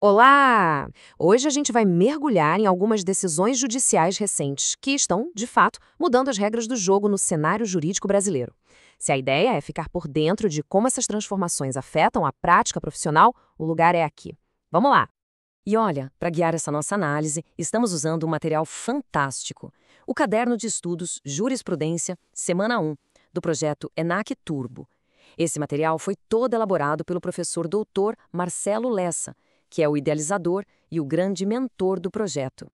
Olá! Hoje a gente vai mergulhar em algumas decisões judiciais recentes que estão, de fato, mudando as regras do jogo no cenário jurídico brasileiro. Se a ideia é ficar por dentro de como essas transformações afetam a prática profissional, o lugar é aqui. Vamos lá! E olha, para guiar essa nossa análise, estamos usando um material fantástico. O Caderno de Estudos Jurisprudência, Semana 1, do projeto ENAC Turbo. Esse material foi todo elaborado pelo professor doutor Marcelo Lessa, que é o idealizador e o grande mentor do projeto.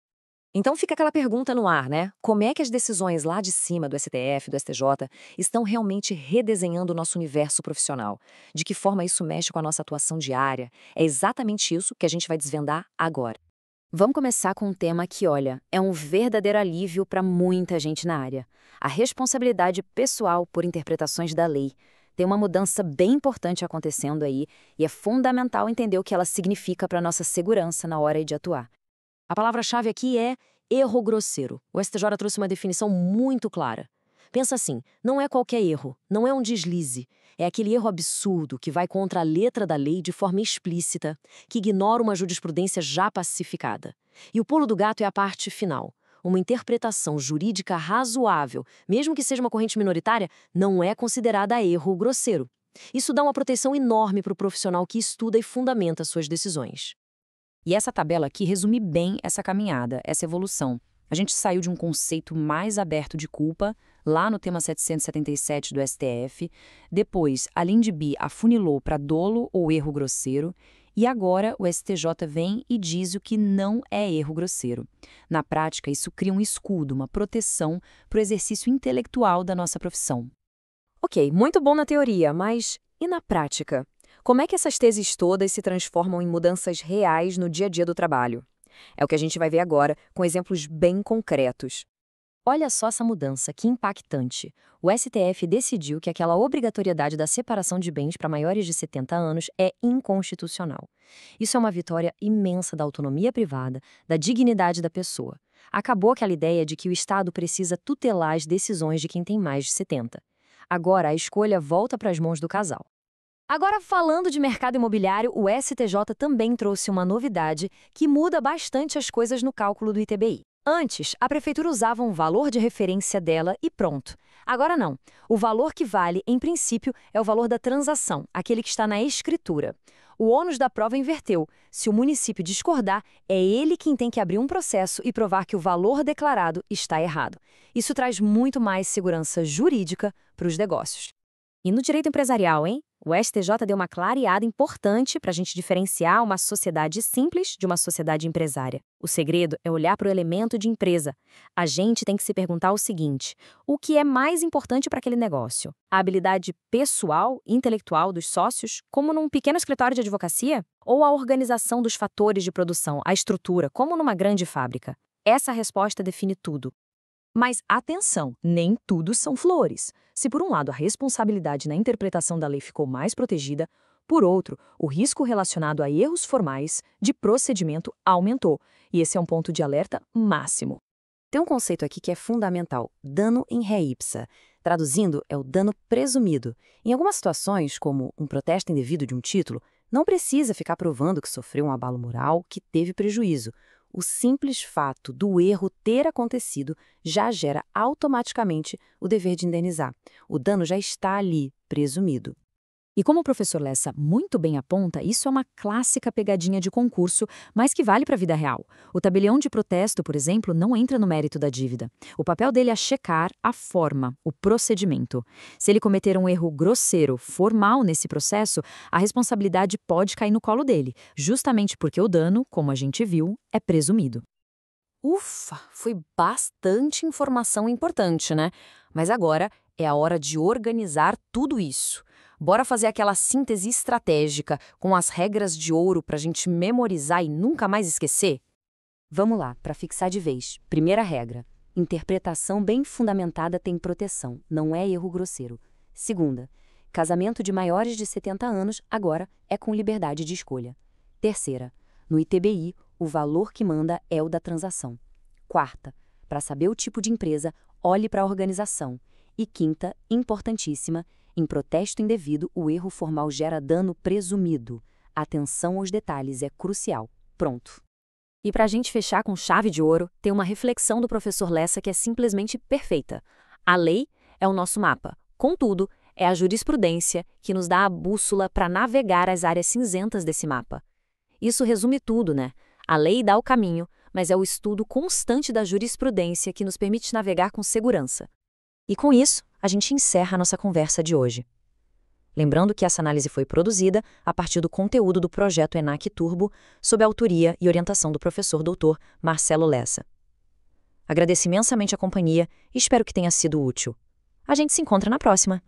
Então fica aquela pergunta no ar, né? Como é que as decisões lá de cima do STF, do STJ, estão realmente redesenhando o nosso universo profissional? De que forma isso mexe com a nossa atuação diária? É exatamente isso que a gente vai desvendar agora. Vamos começar com um tema que, olha, é um verdadeiro alívio para muita gente na área. A responsabilidade pessoal por interpretações da lei. Tem uma mudança bem importante acontecendo aí e é fundamental entender o que ela significa para a nossa segurança na hora de atuar. A palavra-chave aqui é erro grosseiro. O STJ trouxe uma definição muito clara. Pensa assim, não é qualquer erro, não é um deslize. É aquele erro absurdo que vai contra a letra da lei de forma explícita, que ignora uma jurisprudência já pacificada. E o pulo do gato é a parte final. Uma interpretação jurídica razoável, mesmo que seja uma corrente minoritária, não é considerada erro grosseiro. Isso dá uma proteção enorme para o profissional que estuda e fundamenta suas decisões. E essa tabela aqui resume bem essa caminhada, essa evolução. A gente saiu de um conceito mais aberto de culpa, lá no tema 777 do STF, depois a Lindby afunilou para dolo ou erro grosseiro, e agora o STJ vem e diz o que não é erro grosseiro. Na prática, isso cria um escudo, uma proteção para o exercício intelectual da nossa profissão. Ok, muito bom na teoria, mas e na prática? Como é que essas teses todas se transformam em mudanças reais no dia a dia do trabalho? É o que a gente vai ver agora, com exemplos bem concretos. Olha só essa mudança, que impactante. O STF decidiu que aquela obrigatoriedade da separação de bens para maiores de 70 anos é inconstitucional. Isso é uma vitória imensa da autonomia privada, da dignidade da pessoa. Acabou aquela ideia de que o Estado precisa tutelar as decisões de quem tem mais de 70. Agora a escolha volta para as mãos do casal. Agora, falando de mercado imobiliário, o STJ também trouxe uma novidade que muda bastante as coisas no cálculo do ITBI. Antes, a prefeitura usava um valor de referência dela e pronto. Agora não. O valor que vale, em princípio, é o valor da transação, aquele que está na escritura. O ônus da prova inverteu. Se o município discordar, é ele quem tem que abrir um processo e provar que o valor declarado está errado. Isso traz muito mais segurança jurídica para os negócios. E no direito empresarial, hein? O STJ deu uma clareada importante para a gente diferenciar uma sociedade simples de uma sociedade empresária. O segredo é olhar para o elemento de empresa. A gente tem que se perguntar o seguinte: o que é mais importante para aquele negócio? A habilidade pessoal, intelectual dos sócios, como num pequeno escritório de advocacia? Ou a organização dos fatores de produção, a estrutura, como numa grande fábrica? Essa resposta define tudo. Mas atenção, nem tudo são flores. Se por um lado a responsabilidade na interpretação da lei ficou mais protegida, por outro, o risco relacionado a erros formais de procedimento aumentou. E esse é um ponto de alerta máximo. Tem um conceito aqui que é fundamental: dano in re ipsa. Traduzindo, é o dano presumido. Em algumas situações, como um protesto indevido de um título, não precisa ficar provando que sofreu um abalo moral, que teve prejuízo. O simples fato do erro ter acontecido já gera automaticamente o dever de indenizar. O dano já está ali, presumido. E como o professor Lessa muito bem aponta, isso é uma clássica pegadinha de concurso, mas que vale para a vida real. O tabelião de protesto, por exemplo, não entra no mérito da dívida. O papel dele é checar a forma, o procedimento. Se ele cometer um erro grosseiro, formal nesse processo, a responsabilidade pode cair no colo dele, justamente porque o dano, como a gente viu, é presumido. Ufa, foi bastante informação importante, né? Mas agora é a hora de organizar tudo isso. Bora fazer aquela síntese estratégica com as regras de ouro para a gente memorizar e nunca mais esquecer? Vamos lá, para fixar de vez. Primeira regra: interpretação bem fundamentada tem proteção, não é erro grosseiro. Segunda: casamento de maiores de 70 anos agora é com liberdade de escolha. Terceira: no ITBI, o valor que manda é o da transação. Quarta: para saber o tipo de empresa, olhe para a organização. E quinta, importantíssima: em protesto indevido, o erro formal gera dano presumido. Atenção aos detalhes é crucial. pronto. E para a gente fechar com chave de ouro, tem uma reflexão do professor Lessa que é simplesmente perfeita. A lei é o nosso mapa. Contudo, é a jurisprudência que nos dá a bússola para navegar as áreas cinzentas desse mapa. Isso resume tudo, né? A lei dá o caminho, mas é o estudo constante da jurisprudência que nos permite navegar com segurança. E com isso, a gente encerra a nossa conversa de hoje. Lembrando que essa análise foi produzida a partir do conteúdo do projeto ENAC Turbo, sob a autoria e orientação do professor doutor Marcelo Lessa. Agradeço imensamente a companhia e espero que tenha sido útil. A gente se encontra na próxima!